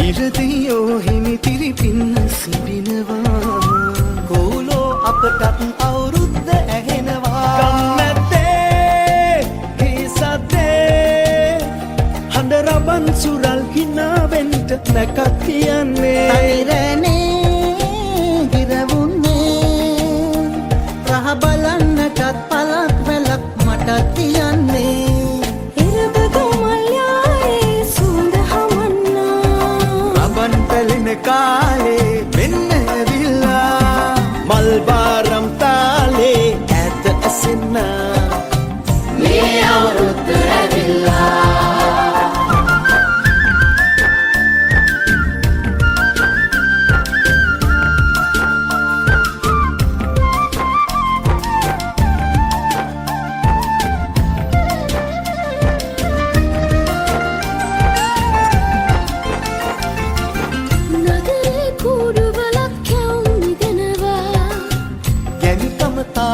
ඉරදියෝ හිමිතිරි පින්න සිඹිනවා කෝලෝ අපටත් අවුරුද්ද ඇහෙනවා කම්මැත්තේ හිසද්දේ හඬ රබන් සුරල් හිනාවෙන්ට නැකත් කියන්නේ තනිරනේ හිරවුන්නේ රහ බලන්නටත් පලක් වැලක් මටත් තියන්නේ කාලේ මෙන්න ඇවිල්ලා මල් බාරම් තාලේ ඇත ඇසෙන්න මේ අවුරුද්ද ඇවිල්ලා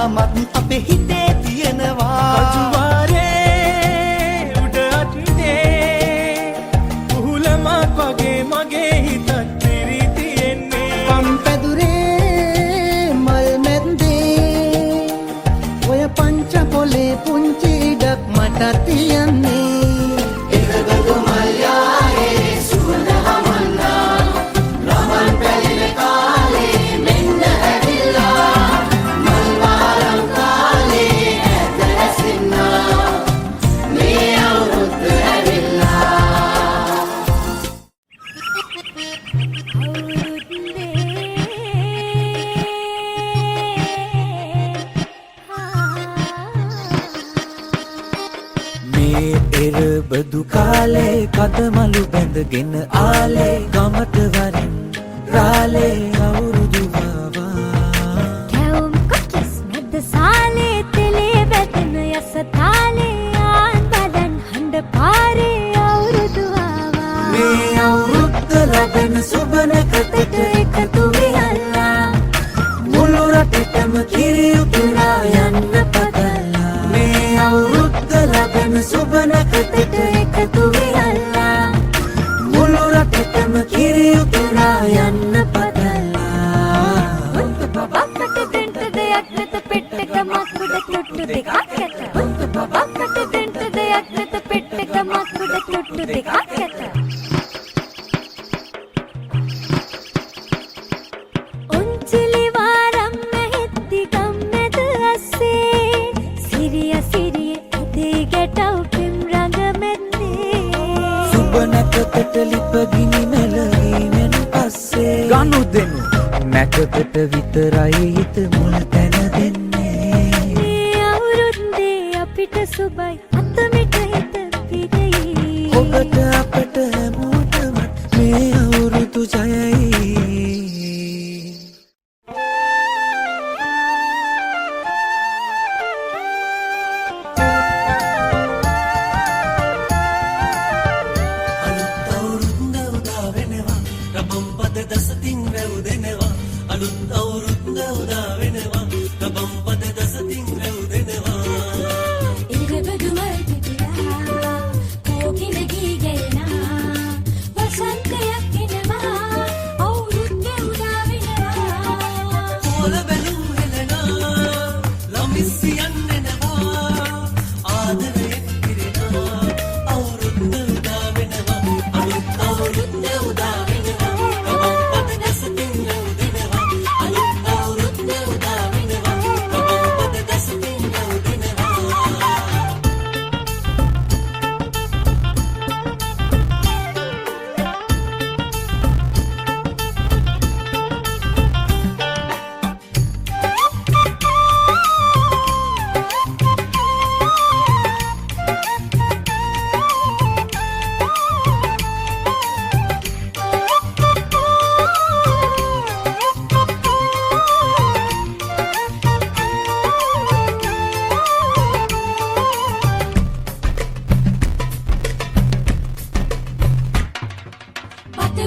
මත් අපේ හිතේ තියෙනවා කජුවාරේ උඩ අට්ටේ උහුලමක් වගේ මගේ හිතත් පිරි තියෙන්නේ පම්පැදුරේ මල් මැද්දේ ඔය පංච පොලේ පුංචි ඉඩක් මට තියන්නේ එකගතු මල් යායේ සුවඳ හමන්නා රමන් පැලින කාලේ මෙන්න ඇවිල්ලා බදු කාලේ කදමලු බැඳගෙන ආලේ ගමට වරින් රාලේ අවුරුදු වවා කැවුම් කොටස් මැද සාලේ තෙලේ වැටෙන යස තාලේ ආන් බලන් හඬ පාරේ අවුරුදු වවා මේ අවුරුද්ද ලැබෙන සුබනකතට එකතු වෙලා මුළු රටටම කිරි උතුරා යන්න පතලා මේ අවුරුද්ද ලැබෙන සුබනකතට එකතු වෙලා මුළු රටටම කිරි උතුරා යන්න පතලා උන්ට බබකට දෙන්න දෙයක් නැත පෙට්ටක මකුඩ තොට්ටු දෙකක් ඇත උන්ට බබකට දෙන්න දෙයක් නැත පෙට්ටක මකුඩ තොට්ටු දෙකක් ඇත උන්චිලි වාරම් මෙහෙත්ති ගම්මැද අස්සේ සිරිය සිරිය ඇදේ ගැටව් පෙම් රඟ මැද්දේ සුබනකතට ලිපගිනි මෙලවීමෙන් පස්සේ ගනු දෙනු නැකතට විතරයි හිත මුල තැන දෙන්නේ මේ අවුරුද්දේ අපිට සුබයි අතමිට හිත පිරෙයි ඔබට අපට හැමෝටම මේ අවුරුදු ජයයි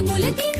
මුලදී